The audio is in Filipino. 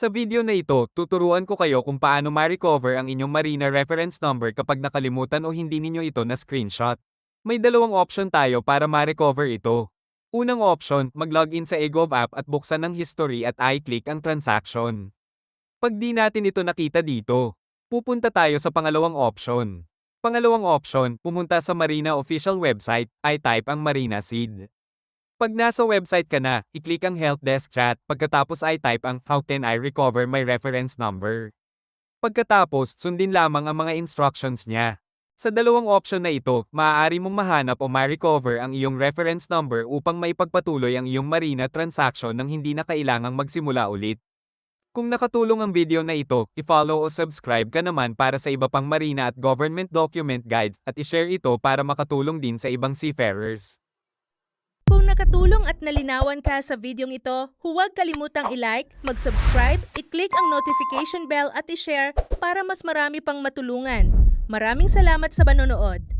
Sa video na ito, tuturuan ko kayo kung paano ma-recover ang inyong Marina reference number kapag nakalimutan o hindi ninyo ito na screenshot. May dalawang option tayo para ma-recover ito. Unang option, mag-login sa eGov app at buksan ang history at i-click ang transaction. Pag di natin ito nakita dito, pupunta tayo sa pangalawang option. Pangalawang option, pumunta sa Marina official website, i-type ang Marina seed. Pag nasa website ka na, i-click ang help desk chat, pagkatapos ay type ang how can I recover my reference number. Pagkatapos, sundin lamang ang mga instructions niya. Sa dalawang option na ito, maaari mong mahanap o ma-recover ang iyong reference number upang maipagpatuloy ang iyong Marina transaction nang hindi na kailangang magsimula ulit. Kung nakatulong ang video na ito, i-follow o subscribe ka naman para sa iba pang Marina at government document guides at i-share ito para makatulong din sa ibang seafarers. Kung nakatulong at nalinawan ka sa videong ito, huwag kalimutang i-like, mag-subscribe, i-click ang notification bell at i-share para mas marami pang matulungan. Maraming salamat sa panonood.